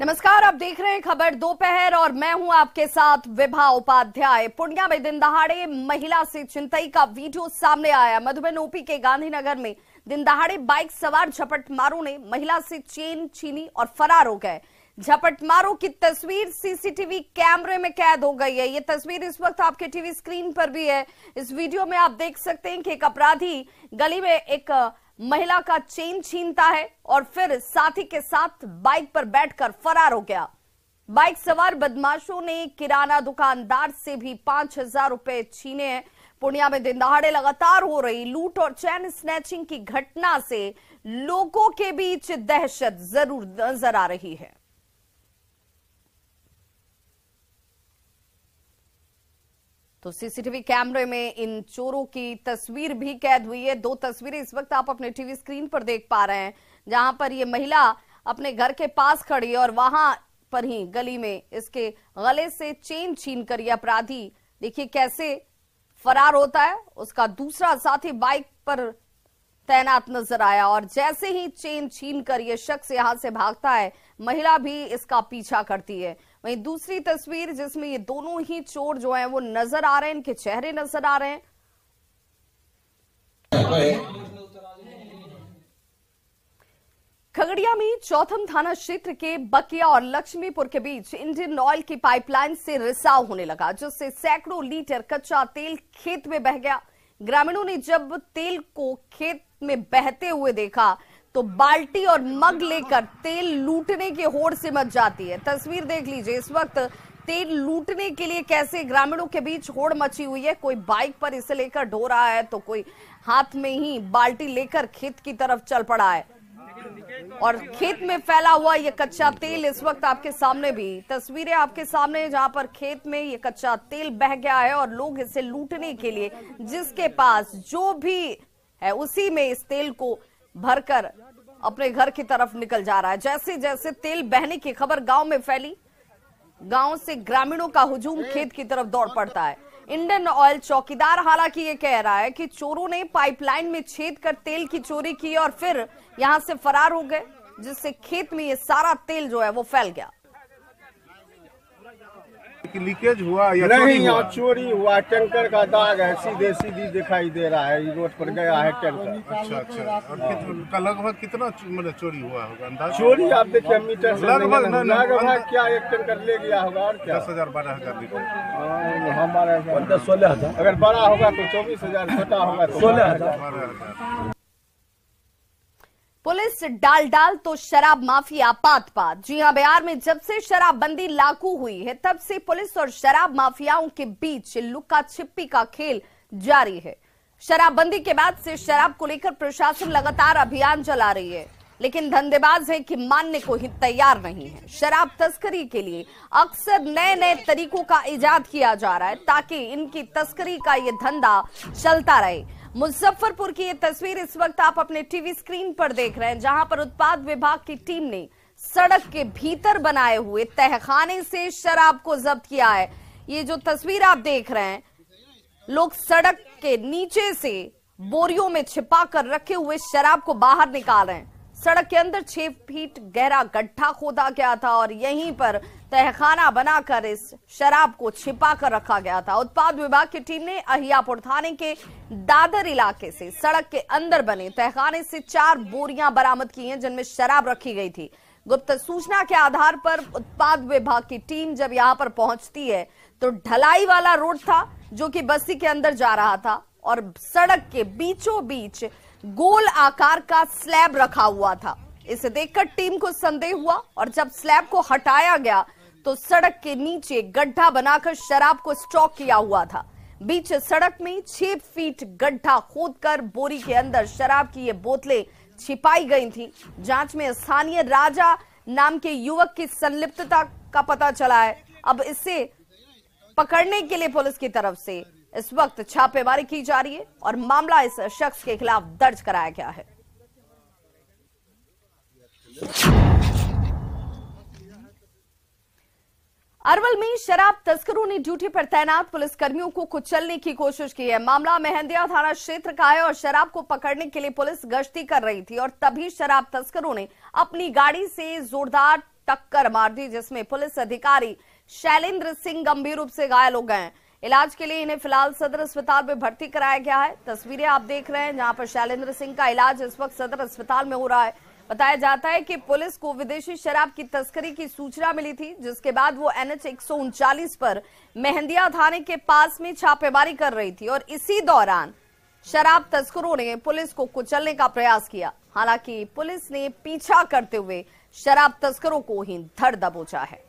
नमस्कार, आप देख रहे हैं खबर दोपहर और मैं हूं आपके साथ विभा उपाध्याय। पूर्णिया में दिन दहाड़े महिला से छिनतई का वीडियो सामने आया। मधुबन ओपी के गांधीनगर में दिन दहाड़े बाइक सवार झपटमारों ने महिला से चेन छीनी और फरार हो गए। झपटमारों की तस्वीर सीसीटीवी कैमरे में कैद हो गई है। ये तस्वीर इस वक्त आपके टीवी स्क्रीन पर भी है। इस वीडियो में आप देख सकते हैं कि एक अपराधी गली में एक महिला का चेन छीनता है और फिर साथी के साथ बाइक पर बैठकर फरार हो गया। बाइक सवार बदमाशों ने किराना दुकानदार से भी 5,000 रुपए छीने हैं। पूर्णिया में दिन दहाड़े लगातार हो रही लूट और चैन स्नैचिंग की घटना से लोगों के बीच दहशत जरूर नजर आ रही है। तो सीसीटीवी कैमरे में इन चोरों की तस्वीर भी कैद हुई है। दो तस्वीरें इस वक्त आप अपने टीवी स्क्रीन पर देख पा रहे हैं, जहां पर ये महिला अपने घर के पास खड़ी है और वहां पर ही गली में इसके गले से चेन छीनकर ये अपराधी देखिए कैसे फरार होता है। उसका दूसरा साथी बाइक पर तैनात नजर आया और जैसे ही चेन छीनकर ये शख्स यहां से भागता है, महिला भी इसका पीछा करती है। वहीं दूसरी तस्वीर जिसमें ये दोनों ही चोर जो हैं वो नजर आ रहे हैं, इनके चेहरे नजर आ रहे हैं। खगड़िया में चौथम थाना क्षेत्र के बकिया और लक्ष्मीपुर के बीच इंडियन ऑयल की पाइपलाइन से रिसाव होने लगा, जिससे सैकड़ों लीटर कच्चा तेल खेत में बह गया। ग्रामीणों ने जब तेल को खेत में बहते हुए देखा तो बाल्टी और मग लेकर तेल लूटने की होड़ से मच जाती है। तस्वीर देख लीजिए, इस वक्त तेल लूटने के लिए कैसे ग्रामीणों के बीच होड़ मची हुई है। कोई बाइक पर इसे लेकर ढो रहा है तो कोई हाथ में ही बाल्टी लेकर खेत की तरफ चल पड़ा है और खेत में फैला हुआ ये कच्चा तेल इस वक्त आपके सामने भी तस्वीरें आपके सामने, जहां पर खेत में ये कच्चा तेल बह गया है और लोग इसे लूटने के लिए जिसके पास जो भी है उसी में इस तेल को भरकर अपने घर की तरफ निकल जा रहा है। जैसे जैसे तेल बहने की खबर गांव में फैली, गांव से ग्रामीणों का हुजूम खेत की तरफ दौड़ पड़ता है। इंडियन ऑयल चौकीदार हालांकि ये कह रहा है कि चोरों ने पाइपलाइन में छेद कर तेल की चोरी की और फिर यहां से फरार हो गए, जिससे खेत में ये सारा तेल जो है वो फैल गया। लीकेज हुआ या नहीं, यहाँ चोरी हुआ। टैंकर का दाग है, सीधे सीधी दिखाई दे रहा है। रोड पर गया है टैंकर। अच्छा। और का लगभग कितना मतलब चोरी हुआ होगा अंदाज? चोरी आप देखिए मीटर से लगभग क्या एक टैंकर ले गया होगा और क्या 10,000-12,000 लीटर। हमारे 16,000। अगर बड़ा होगा तो 24,000, छोटा होगा तो 16,000। पुलिस डाल तो शराब माफिया पात। जी हां, बिहार में जब से शराबबंदी लागू हुई है तब से पुलिस और शराब माफियाओं के बीच लुका छिपी का खेल जारी है। शराबबंदी के बाद से शराब को लेकर प्रशासन लगातार अभियान चला रही है, लेकिन धंधेबाज है कि मानने को ही तैयार नहीं है। शराब तस्करी के लिए अक्सर नए नए तरीकों का इजाद किया जा रहा है ताकि इनकी तस्करी का ये धंधा चलता रहे। मुजफ्फरपुर की ये तस्वीर इस वक्त आप अपने टीवी स्क्रीन पर देख रहे हैं, जहां पर उत्पाद विभाग की टीम ने सड़क के भीतर बनाए हुए तहखाने से शराब को जब्त किया है। ये जो तस्वीर आप देख रहे हैं, लोग सड़क के नीचे से बोरियों में छिपा कर रखे हुए शराब को बाहर निकाल रहे हैं। सड़क के अंदर 6 फीट गहरा गड्ढा खोदा गया था और यहीं पर तहखाना बनाकर इस शराब को छिपा कर रखा गया था। उत्पाद विभाग की टीम ने अहियापुर थाने के दादर इलाके से सड़क के अंदर बने तहखाने से 4 बोरियां बरामद की हैं, जिनमें शराब रखी गई थी। गुप्त सूचना के आधार पर उत्पाद विभाग की टीम जब यहां पर पहुंचती है तो ढलाई वाला रोड था जो कि बस्ती के अंदर जा रहा था और सड़क के बीचों बीच गोल आकार का स्लैब रखा हुआ था। इसे देखकर टीम को संदेह हुआ और जब स्लैब को हटाया गया तो सड़क के नीचे गड्ढा बनाकर शराब को स्टॉक किया हुआ था। बीच सड़क में 6 फीट गड्ढा खोदकर बोरी के अंदर शराब की ये बोतलें छिपाई गई थी। जांच में स्थानीय राजा नाम के युवक की संलिप्तता का पता चला है। अब इसे पकड़ने के लिए पुलिस की तरफ से इस वक्त छापेमारी की जा रही है और मामला इस शख्स के खिलाफ दर्ज कराया गया है। अरवल में शराब तस्करों ने ड्यूटी पर तैनात पुलिसकर्मियों को कुचलने की कोशिश की है। मामला मेहंदिया थाना क्षेत्र का है और शराब को पकड़ने के लिए पुलिस गश्ती कर रही थी और तभी शराब तस्करों ने अपनी गाड़ी से जोरदार टक्कर मार दी, जिसमें पुलिस अधिकारी शैलेंद्र सिंह गंभीर रूप से घायल हो गए हैं। इलाज के लिए इन्हें फिलहाल सदर अस्पताल में भर्ती कराया गया है। तस्वीरें आप देख रहे हैं जहां पर शैलेंद्र सिंह का इलाज इस वक्त सदर अस्पताल में हो रहा है। बताया जाता है कि पुलिस को विदेशी शराब की तस्करी की सूचना मिली थी, जिसके बाद वो NH 139 पर मेहंदिया थाने के पास में छापेमारी कर रही थी और इसी दौरान शराब तस्करों ने पुलिस को कुचलने का प्रयास किया। हालांकि पुलिस ने पीछा करते हुए शराब तस्करों को ही धर दबोचा है।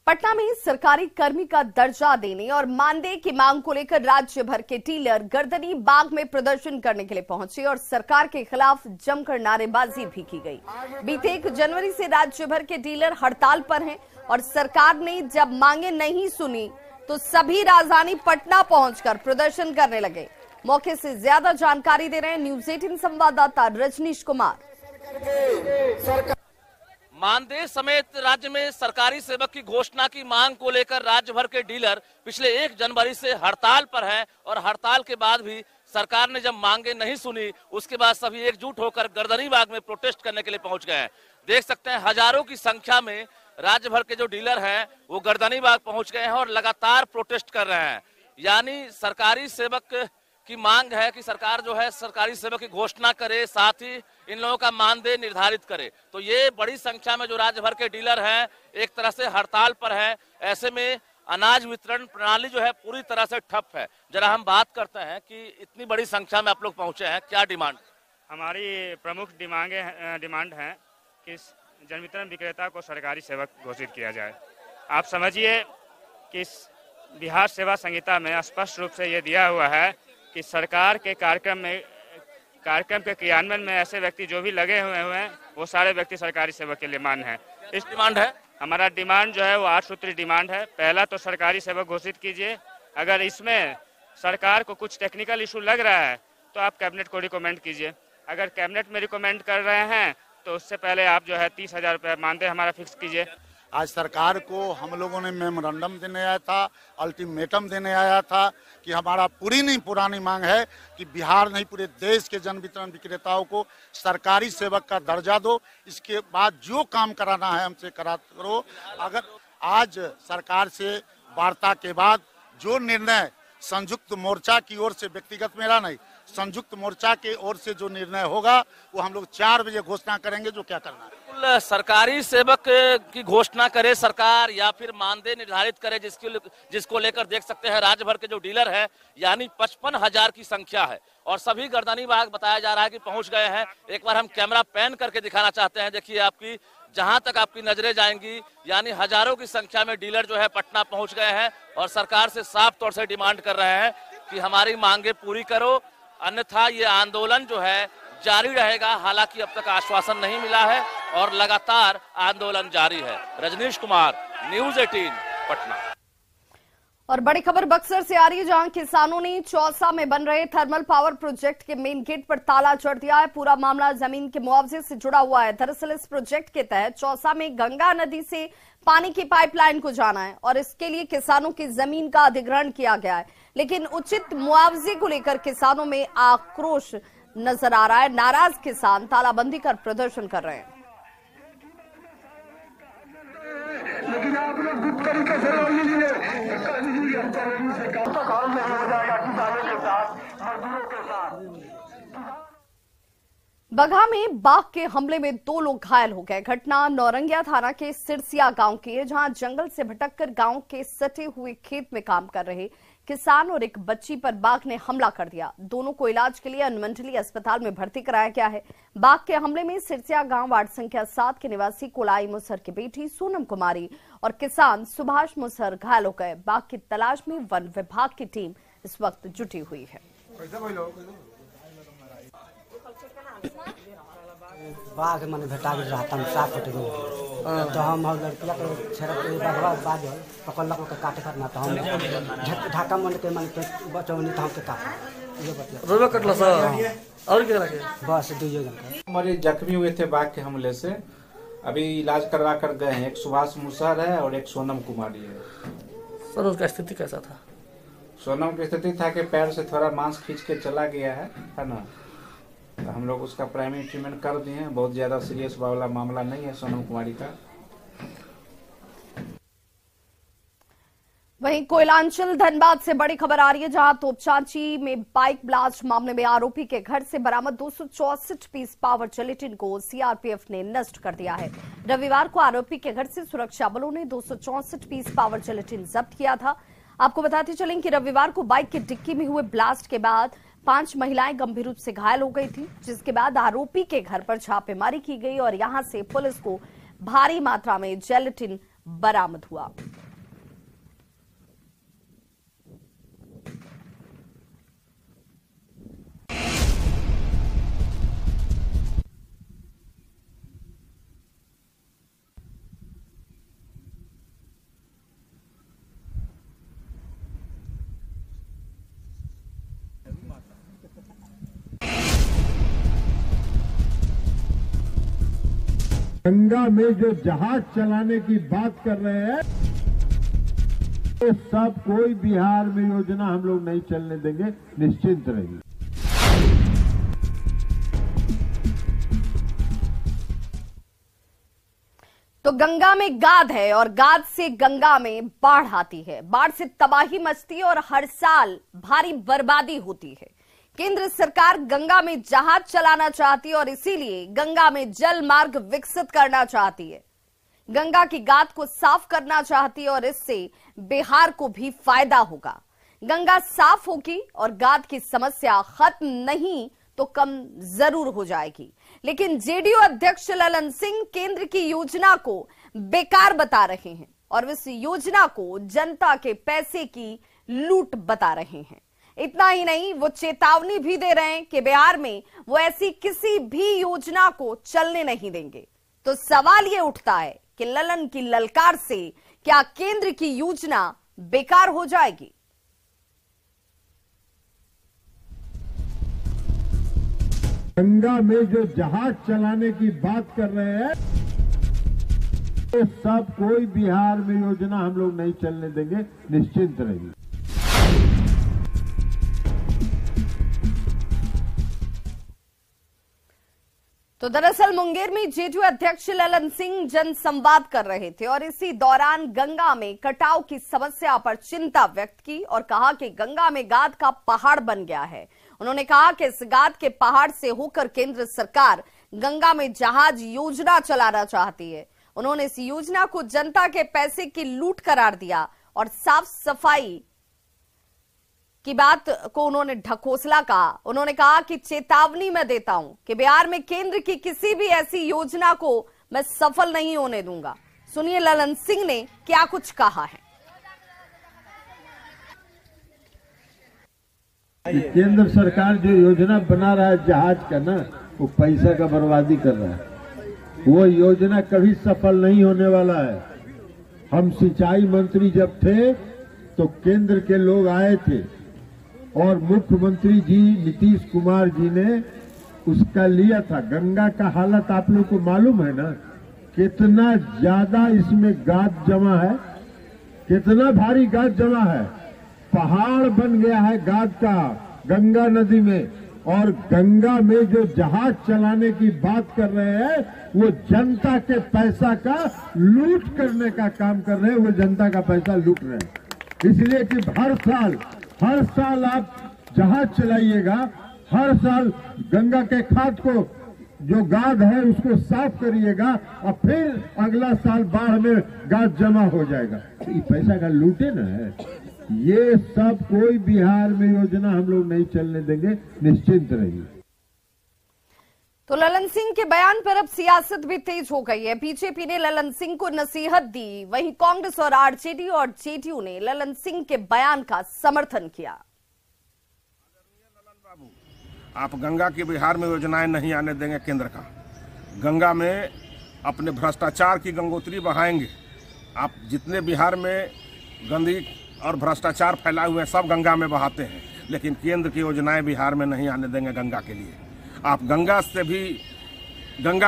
पटना में सरकारी कर्मी का दर्जा देने और मानदेय की मांग को लेकर राज्य भर के डीलर गर्दनी बाग में प्रदर्शन करने के लिए पहुंचे और सरकार के खिलाफ जमकर नारेबाजी भी की गई। बीते 1 जनवरी से राज्य भर के डीलर हड़ताल पर हैं और सरकार ने जब मांगे नहीं सुनी तो सभी राजधानी पटना पहुंचकर प्रदर्शन करने लगे। मौके से ज्यादा जानकारी दे रहे हैं न्यूज 18 संवाददाता रजनीश कुमार। मानदेय समेत राज्य में सरकारी सेवक की घोषणा की मांग को लेकर राज्य भर के डीलर पिछले 1 जनवरी से हड़ताल पर हैं और हड़ताल के बाद भी सरकार ने जब मांगे नहीं सुनी उसके बाद सभी एकजुट होकर गर्दनी बाग में प्रोटेस्ट करने के लिए पहुंच गए हैं। देख सकते हैं हजारों की संख्या में राज्य भर के जो डीलर हैं वो गर्दनी बाग पहुंच गए हैं और लगातार प्रोटेस्ट कर रहे हैं। यानी सरकारी सेवक की मांग है कि सरकार जो है सरकारी सेवक की घोषणा करे, साथ ही इन लोगों का मानदेय निर्धारित करे। तो ये बड़ी संख्या में जो राज्य भर के डीलर हैं एक तरह से हड़ताल पर है। ऐसे में अनाज वितरण प्रणाली जो है पूरी तरह से ठप है। जरा हम बात करते हैं कि इतनी बड़ी संख्या में आप लोग पहुंचे हैं, क्या डिमांड? हमारी प्रमुख डिमांड है कि जन वितरण विक्रेता को सरकारी सेवक घोषित किया जाए। आप समझिए कि बिहार सेवा संहिता में स्पष्ट रूप से ये दिया हुआ है कि सरकार के कार्यक्रम के क्रियान्वयन में ऐसे व्यक्ति जो भी लगे हुए हैं वो सारे व्यक्ति सरकारी सेवक के लिए मान्य है। इस डिमांड है हमारा डिमांड जो है वो 8 सूत्री डिमांड है। पहला तो सरकारी सेवक घोषित कीजिए। अगर इसमें सरकार को कुछ टेक्निकल इशू लग रहा है तो आप कैबिनेट को रिकमेंड कीजिए। अगर कैबिनेट में रिकमेंड कर रहे हैं तो उससे पहले आप जो है 30,000 रुपये मानदेय हमारा फिक्स कीजिए। आज सरकार को हम लोगों ने मेमोरेंडम देने आया था, अल्टीमेटम देने आया था कि हमारा पूरी नहीं पुरानी मांग है कि बिहार नहीं पूरे देश के जन वितरण विक्रेताओं को सरकारी सेवक का दर्जा दो। इसके बाद जो काम कराना है हमसे करा करो। अगर आज सरकार से वार्ता के बाद जो निर्णय संयुक्त मोर्चा की ओर से, व्यक्तिगत मेरा नहीं, संयुक्त मोर्चा के ओर से जो निर्णय होगा वो हम लोग 4 बजे घोषणा करेंगे जो क्या करना है। सरकारी सेवक की घोषणा करे सरकार या फिर मानदेय निर्धारित करे, जिसको लेकर देख सकते हैं राज्य भर के जो डीलर है यानी 55,000 की संख्या है और सभी गर्दनी बाग बताया जा रहा है कि पहुंच गए हैं। एक बार हम कैमरा पैन करके दिखाना चाहते हैं। देखिए आपकी जहां तक आपकी नजरें जाएंगी यानी हजारों की संख्या में डीलर जो है पटना पहुंच गए हैं और सरकार से साफ तौर से डिमांड कर रहे हैं कि हमारी मांगे पूरी करो, अन्यथा ये आंदोलन जो है जारी रहेगा। हालांकि अब तक आश्वासन नहीं मिला है और लगातार आंदोलन जारी है। रजनीश कुमार, न्यूज 18 पटना। और बड़ी खबर बक्सर से आ रही है, जहां किसानों ने चौसा में बन रहे थर्मल पावर प्रोजेक्ट के मेन गेट पर ताला चढ़ दिया है। पूरा मामला जमीन के मुआवजे से जुड़ा हुआ है। दरअसल इस प्रोजेक्ट के तहत चौसा में गंगा नदी से पानी की पाइपलाइन को जाना है और इसके लिए किसानों की जमीन का अधिग्रहण किया गया है, लेकिन उचित मुआवजे को लेकर किसानों में आक्रोश नजर आ रहा है। नाराज किसान तालाबंदी कर प्रदर्शन कर रहे हैं। लेकिन आप लोग गुप्त तरीके से लो लीजिए, तो काम नहीं हो जाएगा किसानों के साथ, मजदूरों के साथ। बगहा में बाघ के हमले में 2 लोग घायल हो गए। घटना नौरंगिया थाना के सिरसिया गांव की है, जहां जंगल से भटककर गांव के सटे हुए खेत में काम कर रहे किसान और एक बच्ची पर बाघ ने हमला कर दिया। दोनों को इलाज के लिए अनुमंडलीय अस्पताल में भर्ती कराया गया है। बाघ के हमले में सिरसिया गांव वार्ड संख्या 7 के निवासी कोलाई मुसहर की बेटी सोनम कुमारी और किसान सुभाष मुसहर घायल हो गए। बाघ की तलाश में वन विभाग की टीम इस वक्त जुटी हुई है। बाघ मैंने भेटा भी रहा था 7 फुट तो हम लड़किया के छेड़ बाघवा बाद पकड़लक के काटे करना तो हम ढाका मन के मन के बचौनी तो हमके काटा ये बतिया रोबे कटला सर और क्या लगे बस 2 जन हमारे जख्मी हुए थे बाघ के हमले से। अभी इलाज करवा कर गए हैं। एक सुभाष मुसहर है और एक सोनम कुमारी है। सर उसका स्थिति कैसा था? सोनम की स्थिति था कि पैर से थोड़ा मांस खींच के चला गया है ना। तो हम लोग उसका प्राइमरी ट्रीटमेंट कर दिए हैं। बहुत ज्यादा सीरियस वाला मामला नहीं है सोनम कुमारी का। वहीं कोयलांचल धनबाद से बड़ी खबर आ रही है, जहां तोपचांची में बाइक ब्लास्ट मामले में आरोपी के घर से बरामद 264 पीस पावर जिलेटिन को सीआरपीएफ ने नष्ट कर दिया है। रविवार को आरोपी के घर से सुरक्षा बलों ने 264 पीस पावर जिलेटिन जब्त किया था। आपको बताते चलें कि रविवार को बाइक की डिक्की में हुए ब्लास्ट के बाद 5 महिलाएं गंभीर रूप से घायल हो गई थी, जिसके बाद आरोपी के घर पर छापेमारी की गई और यहां से पुलिस को भारी मात्रा में जिलेटिन बरामद हुआ। गंगा में जो जहाज चलाने की बात कर रहे हैं, तो सब कोई बिहार में योजना हम लोग नहीं चलने देंगे, निश्चिंत रहिए। तो गंगा में गाद है और गाद से गंगा में बाढ़ आती है। बाढ़ से तबाही मचती है और हर साल भारी बर्बादी होती है। केंद्र सरकार गंगा में जहाज चलाना चाहती है और इसीलिए गंगा में जल मार्ग विकसित करना चाहती है। गंगा की गाद को साफ करना चाहती है और इससे बिहार को भी फायदा होगा। गंगा साफ होगी और गाद की समस्या खत्म नहीं तो कम जरूर हो जाएगी। लेकिन जेडीयू अध्यक्ष ललन सिंह केंद्र की योजना को बेकार बता रहे हैं और इस योजना को जनता के पैसे की लूट बता रहे हैं। इतना ही नहीं, वो चेतावनी भी दे रहे हैं कि बिहार में वो ऐसी किसी भी योजना को चलने नहीं देंगे। तो सवाल ये उठता है कि ललन की ललकार से क्या केंद्र की योजना बेकार हो जाएगी? गंगा में जो जहाज चलाने की बात कर रहे हैं, तो सब कोई बिहार में योजना हम लोग नहीं चलने देंगे, निश्चिंत रहिए। तो दरअसल मुंगेर में जेडीयू अध्यक्ष ललन सिंह जनसंवाद कर रहे थे और इसी दौरान गंगा में कटाव की समस्या पर चिंता व्यक्त की और कहा कि गंगा में गाद का पहाड़ बन गया है। उन्होंने कहा कि इस गाद के पहाड़ से होकर केंद्र सरकार गंगा में जहाज योजना चलाना चाहती है। उन्होंने इस योजना को जनता के पैसे की लूट करार दिया और साफ सफाई की बात को उन्होंने ढकोसला कहा। उन्होंने कहा कि चेतावनी मैं देता हूं कि बिहार में केंद्र की किसी भी ऐसी योजना को मैं सफल नहीं होने दूंगा। सुनिए ललन सिंह ने क्या कुछ कहा है। केंद्र सरकार जो योजना बना रहा है जहाज का ना, वो पैसा का बर्बादी कर रहा है। वो योजना कभी सफल नहीं होने वाला है। हम सिंचाई मंत्री जब थे तो केंद्र के लोग आए थे और मुख्यमंत्री जी नीतीश कुमार जी ने उसका लिया था। गंगा का हालत आप लोग को मालूम है ना, कितना ज्यादा इसमें गाद जमा है, कितना भारी गाद जमा है। पहाड़ बन गया है गाद का गंगा नदी में। और गंगा में जो जहाज चलाने की बात कर रहे हैं, वो जनता के पैसा का लूट करने का काम कर रहे हैं। वो जनता का पैसा लूट रहे हैं, इसलिए कि हर साल आप जहाज चलाइएगा, हर साल गंगा के खाद को जो गाद है उसको साफ करिएगा और फिर अगला साल बाढ़ में गाद जमा हो जाएगा। ये पैसा का लूटे ना है। ये सब कोई बिहार में योजना हम लोग नहीं चलने देंगे, निश्चिंत रहिए। तो ललन सिंह के बयान पर अब सियासत भी तेज हो गई है। बीजेपी ने ललन सिंह को नसीहत दी, वहीं कांग्रेस और आरजेडी और जेडीयू ने ललन सिंह के बयान का समर्थन किया। आप गंगा की बिहार में योजनाएं नहीं आने देंगे केंद्र का। गंगा में अपने भ्रष्टाचार की गंगोत्री बहाएंगे। आप जितने बिहार में गंदगी और भ्रष्टाचार फैलाए हुए हैं सब गंगा में बहाते हैं, लेकिन केंद्र की योजनाएं बिहार में नहीं आने देंगे गंगा के लिए। आप गंगा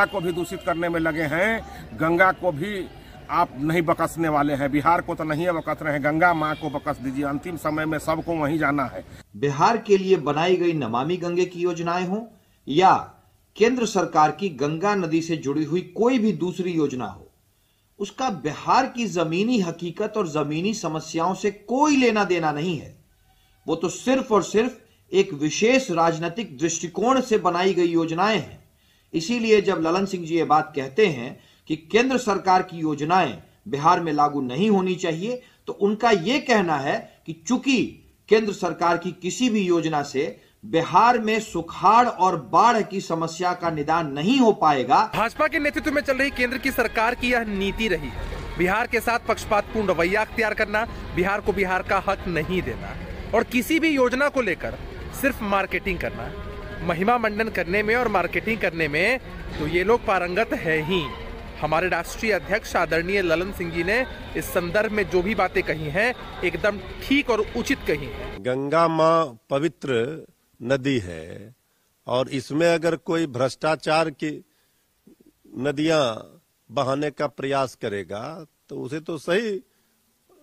को भी दूषित करने में लगे हैं। गंगा को भी आप नहीं बकसने वाले हैं। बिहार को तो नहीं बकस रहे हैं, गंगा माँ को बकस दीजिए। अंतिम समय में सबको वहीं जाना है। बिहार के लिए बनाई गई नमामि गंगे की योजनाएं हो या केंद्र सरकार की गंगा नदी से जुड़ी हुई कोई भी दूसरी योजना हो, उसका बिहार की जमीनी हकीकत और जमीनी समस्याओं से कोई लेना देना नहीं है। वो तो सिर्फ और सिर्फ एक विशेष राजनीतिक दृष्टिकोण से बनाई गई योजनाएं हैं। इसीलिए जब ललन सिंह जी ये बात कहते हैं कि केंद्र सरकार की योजनाएं बिहार में लागू नहीं होनी चाहिए, तो उनका यह कहना है कि चूंकि केंद्र सरकार की किसी भी योजना से बिहार में सुखाड़ और बाढ़ की समस्या का निदान नहीं हो पाएगा। भाजपा के नेतृत्व में चल रही केंद्र की सरकार की यह नीति रही है, बिहार के साथ पक्षपातपूर्ण रवैया अख्तियार करना, बिहार को बिहार का हक नहीं देना और किसी भी योजना को लेकर सिर्फ मार्केटिंग करना। महिमा मंडन करने में और मार्केटिंग करने में तो ये लोग पारंगत है ही। हमारे राष्ट्रीय अध्यक्ष आदरणीय ललन सिंह जी ने इस संदर्भ में जो भी बातें कही हैं एकदम ठीक और उचित कही हैं। गंगा माँ पवित्र नदी है और इसमें अगर कोई भ्रष्टाचार की नदियां बहाने का प्रयास करेगा तो उसे तो सही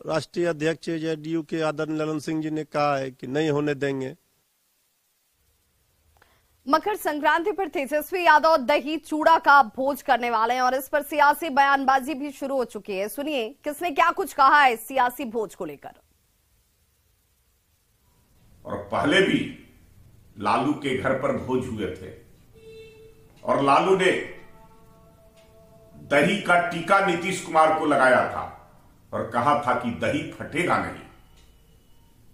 राष्ट्रीय अध्यक्ष जेडीयू के आदरणीय ललन सिंह जी ने कहा है कि नहीं होने देंगे। मकर संक्रांति पर तेजस्वी यादव दही चूड़ा का भोज करने वाले हैं और इस पर सियासी बयानबाजी भी शुरू हो चुकी है। सुनिए किसने क्या कुछ कहा है इस सियासी भोज को लेकर। और पहले भी लालू के घर पर भोज हुए थे और लालू ने दही का टीका नीतीश कुमार को लगाया था और कहा था कि दही फटेगा नहीं,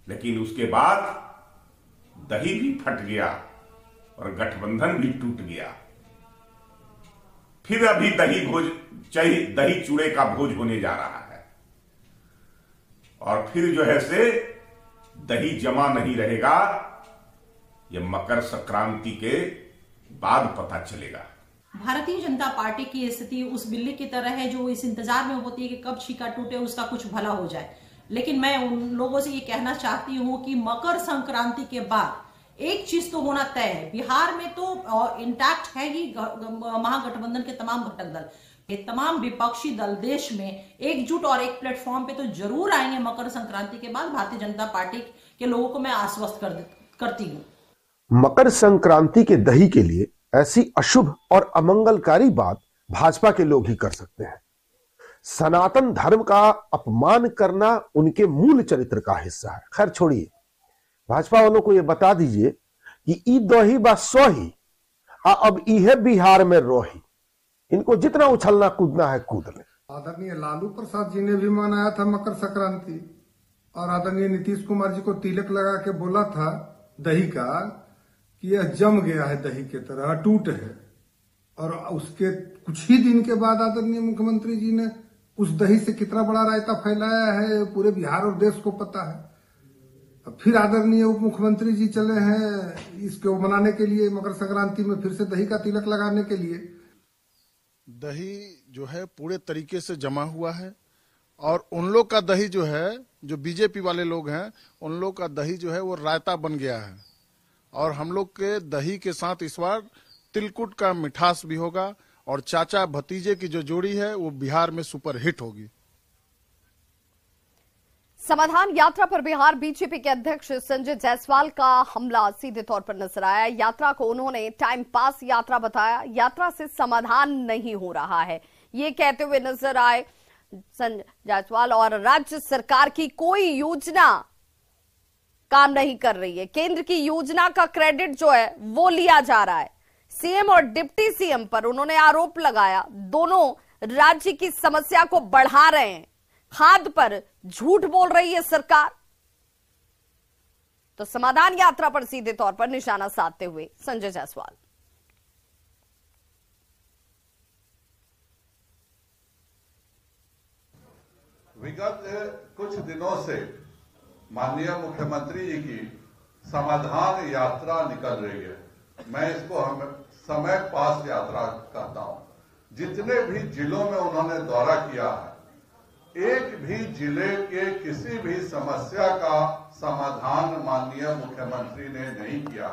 लेकिन उसके बाद दही भी फट गया और गठबंधन भी टूट गया। फिर अभी दही चूड़े का भोज होने जा रहा है और फिर जो है से दही जमा नहीं रहेगा, यह मकर संक्रांति के बाद पता चलेगा। भारतीय जनता पार्टी की स्थिति उस बिल्ली की तरह है जो इस इंतजार में होती है कि कब छीका टूटे, उसका कुछ भला हो जाए। लेकिन मैं उन लोगों से ये कहना चाहती हूं कि मकर संक्रांति के बाद एक चीज तो होना तय है, बिहार में तो इंटैक्ट है ही महागठबंधन के तमाम घटक दल, ये तमाम विपक्षी दल देश में एकजुट और एक प्लेटफॉर्म पे तो जरूर आएंगे मकर संक्रांति के बाद। भारतीय जनता पार्टी के लोगों को मैं आश्वस्त करती हूँ। मकर संक्रांति के दही के लिए ऐसी अशुभ और अमंगलकारी बात भाजपा के लोग ही कर सकते हैं। सनातन धर्म का अपमान करना उनके मूल चरित्र का हिस्सा है। खैर छोड़िए, भाजपा वालों को यह बता दीजिए कि ई दही बा सोही अब इहे बिहार में रोही। इनको जितना उछलना कूदना है कूद ले। आदरणीय लालू प्रसाद जी ने भी मनाया था मकर संक्रांति और आदरणीय नीतीश कुमार जी को तिलक लगा के बोला था दही का कि यह जम गया है, दही के तरह टूट है। और उसके कुछ ही दिन के बाद आदरणीय मुख्यमंत्री जी ने उस दही से कितना बड़ा रायता फैलाया है पूरे बिहार और देश को पता है। फिर आदरणीय उप मुख्यमंत्री जी चले हैं इसको मनाने के लिए, मकर संक्रांति में फिर से दही का तिलक लगाने के लिए। दही जो है पूरे तरीके से जमा हुआ है और उन लोग का दही जो है, जो बीजेपी वाले लोग हैं, उन लोग का दही जो है वो रायता बन गया है और हम लोग के दही के साथ इस बार तिलकुट का मिठास भी होगा और चाचा भतीजे की जो जोड़ी है वो बिहार में सुपर हिट होगी। समाधान यात्रा पर बिहार बीजेपी के अध्यक्ष संजय जायसवाल का हमला सीधे तौर पर नजर आया। यात्रा को उन्होंने टाइम पास यात्रा बताया, यात्रा से समाधान नहीं हो रहा है ये कहते हुए नजर आए संजय जायसवाल। और राज्य सरकार की कोई योजना काम नहीं कर रही है, केंद्र की योजना का क्रेडिट जो है वो लिया जा रहा है। सीएम और डिप्टी सीएम पर उन्होंने आरोप लगाया, दोनों राज्य की समस्या को बढ़ा रहे हैं। खाद पर झूठ बोल रही है सरकार। तो समाधान यात्रा पर सीधे तौर पर निशाना साधते हुए संजय जायसवाल। विगत कुछ दिनों से माननीय मुख्यमंत्री जी की समाधान यात्रा निकल रही है। मैं इसको समय पास यात्रा कहता हूं। जितने भी जिलों में उन्होंने दौरा किया है, एक भी जिले के किसी भी समस्या का समाधान माननीय मुख्यमंत्री ने नहीं किया।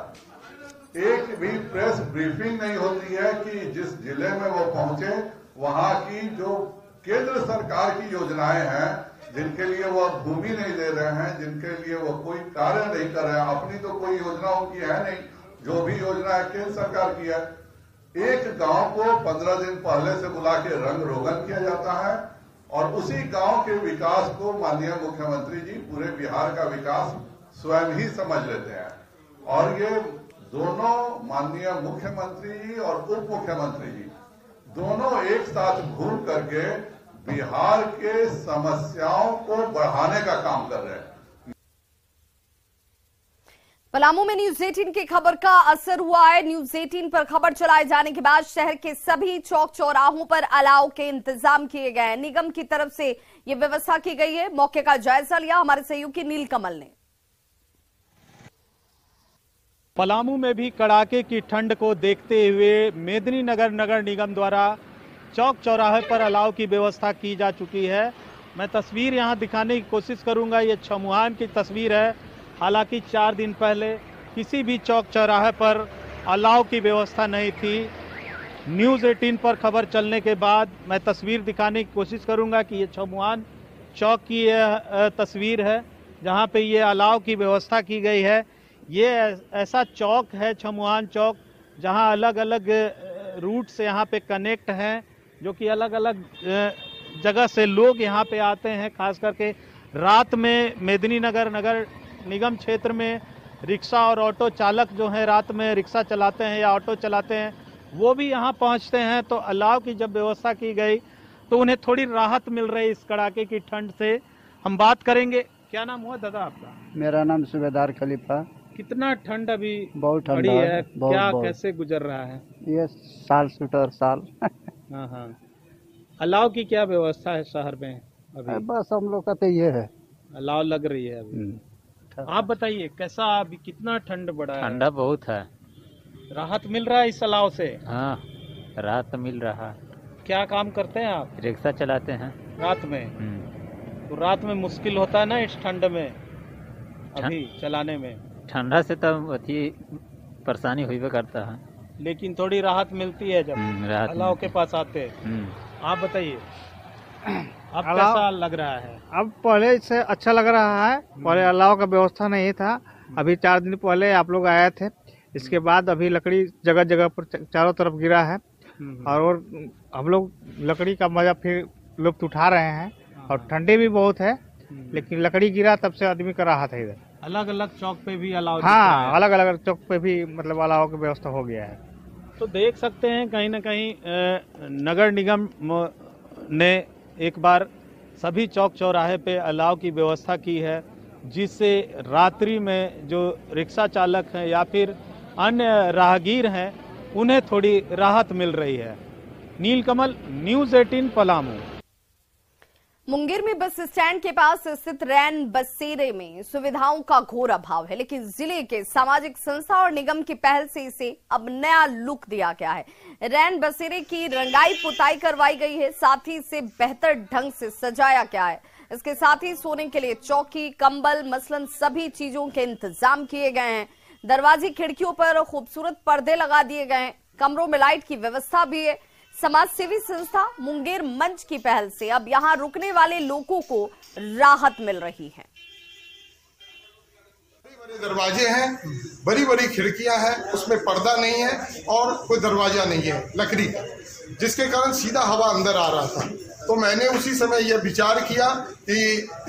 एक भी प्रेस ब्रीफिंग नहीं होती है कि जिस जिले में वो पहुंचे वहां की जो केंद्र सरकार की योजनाएं हैं जिनके लिए वो भूमि नहीं दे रहे हैं, जिनके लिए वो कोई कार्य नहीं कर रहे हैं, अपनी तो कोई योजना उनकी है नहीं, जो भी योजना है केंद्र सरकार की है। एक गांव को 15 दिन पहले से बुला के रंग रोगन किया जाता है और उसी गांव के विकास को माननीय मुख्यमंत्री जी पूरे बिहार का विकास स्वयं ही समझ लेते हैं। और ये दोनों माननीय मुख्यमंत्री जी और उप मुख्यमंत्री जी दोनों एक साथ घूम करके बिहार के समस्याओं को बढ़ाने का काम कर रहे हैं। पलामू में न्यूज 18 की खबर का असर हुआ है। न्यूज 18 पर खबर चलाए जाने के बाद शहर के सभी चौक चौराहों पर अलाव के इंतजाम किए गए हैं। निगम की तरफ से ये व्यवस्था की गई है। मौके का जायजा लिया हमारे सहयोगी नीलकमल ने। पलामू में भी कड़ाके की ठंड को देखते हुए मेदिनीनगर नगर निगम द्वारा चौक चौराहे पर अलाव की व्यवस्था की जा चुकी है। मैं तस्वीर यहां दिखाने की कोशिश करूंगा। ये छमुहान की तस्वीर है। हालांकि 4 दिन पहले किसी भी चौक चौराहे पर अलाव की व्यवस्था नहीं थी। न्यूज़ 18 पर खबर चलने के बाद मैं तस्वीर दिखाने की कोशिश करूंगा कि ये छमुहान चौक की तस्वीर है जहां पे ये अलाव की व्यवस्था की गई है। ये ऐसा चौक है छमुहान चौक जहां अलग अलग रूट से यहाँ पे कनेक्ट हैं, जो कि अलग अलग जगह से लोग यहाँ पे आते हैं। खास करके रात में मेदिनीनगर नगर निगम क्षेत्र में रिक्शा और ऑटो चालक जो हैं रात में रिक्शा चलाते हैं या ऑटो चलाते हैं वो भी यहाँ पहुँचते हैं। तो अलाव की जब व्यवस्था की गई तो उन्हें थोड़ी राहत मिल रही इस कड़ाके की ठंड से। हम बात करेंगे। क्या नाम हुआ दादा आपका? मेरा नाम सूबेदार खलीफा। कितना ठंड अभी बहुत ठंड है, क्या कैसे गुजर रहा है? ये साल शूटर साल। हाँ। अलाव की क्या व्यवस्था है शहर में अभी? बस हम लोग का तो ये है, अलाव लग रही है अभी। आप बताइए कैसा अभी कितना ठंड बढ़ा है? ठंडा बहुत है। राहत मिल रहा है इस अलाव से? हाँ, राहत मिल रहा है। क्या काम करते हैं आप? रिक्शा चलाते हैं रात में। तो रात में मुश्किल होता है ना इस ठंड में अभी चलाने में? ठंडा से तो अति परेशानी हुई करता है, लेकिन थोड़ी राहत मिलती है जब अलाव के पास आते। आप बताइए अब कैसा लग रहा है? अब पहले से अच्छा लग रहा है। पहले अलाव का व्यवस्था नहीं था। अभी 4 दिन पहले आप लोग आए थे। इसके बाद अभी लकड़ी जगह जगह पर चारों तरफ गिरा है और हम लोग लकड़ी का मजा फिर लुत्फ उठा रहे हैं। और ठंडी भी बहुत है, लेकिन लकड़ी गिरा तब से आदमी का राहत है। इधर अलग अलग चौक पे भी अलाव? हाँ, अलग अलग चौक पे भी मतलब अलाव की व्यवस्था हो गया है। तो देख सकते हैं कहीं ना कहीं नगर निगम ने एक बार सभी चौक चौराहे पे अलाव की व्यवस्था की है, जिससे रात्रि में जो रिक्शा चालक हैं या फिर अन्य राहगीर हैं उन्हें थोड़ी राहत मिल रही है। नीलकमल, न्यूज़ 18 पलामू। मुंगेर में बस स्टैंड के पास स्थित रैन बसेरे में सुविधाओं का घोर अभाव है, लेकिन जिले के सामाजिक संस्था और निगम की पहल से इसे अब नया लुक दिया गया है। रैन बसेरे की रंगाई पुताई करवाई गई है, साथ ही इसे बेहतर ढंग से सजाया गया है। इसके साथ ही सोने के लिए चौकी, कंबल मसलन सभी चीजों के इंतजाम किए गए हैं। दरवाजे खिड़कियों पर खूबसूरत पर्दे लगा दिए गए हैं। कमरों में लाइट की व्यवस्था भी है। समाज सेवी संस्था मुंगेर मंच की पहल से अब यहां रुकने वाले लोगों को राहत मिल रही है। बड़े दरवाजे हैं, बड़ी बड़ी खिड़कियां हैं, उसमें पर्दा नहीं है और कोई दरवाजा नहीं है लकड़ी का, जिसके कारण सीधा हवा अंदर आ रहा था। तो मैंने उसी समय यह विचार किया कि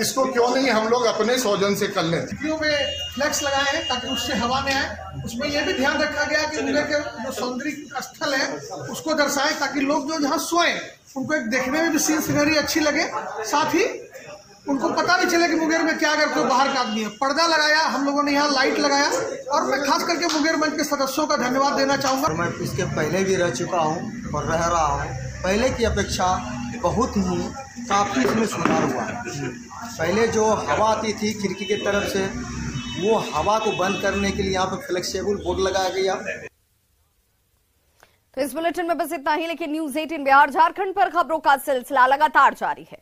इसको क्यों नहीं हम लोग अपने सौजन से कर लें। खिड़कियों में फ्लैक्स लगाए हैं ताकि उससे हवा में आए। उसमें यह भी ध्यान रखा गया कि मुंगेर के जो सौंदर्य स्थल है उसको दर्शाए, ताकि लोग जो यहाँ सोए उनको एक देखने में भी सीन सीनरी अच्छी लगे, साथ ही उनको पता नहीं चले कि मुंगेर में क्या अगर कोई बाहर का आदमी है। पर्दा लगाया हम लोगों ने, यहाँ लाइट लगाया, और मैं खास करके मुंगेर मंच के सदस्यों का धन्यवाद देना चाहूँगा। मैं इसके पहले भी रह चुका हूँ और रह रहा हूँ। पहले की अपेक्षा बहुत ही काफ़ी इसमें सुधार हुआ है। पहले जो हवा आती थी खिड़की की तरफ से, वो हवा को बंद करने के लिए यहाँ पे फ्लेक्सिबल बोर्ड लगाया गया। तो इस बुलेटिन में बस इतना ही, लेकिन न्यूज़ 18 बिहार झारखंड पर खबरों का सिलसिला लगातार जारी है।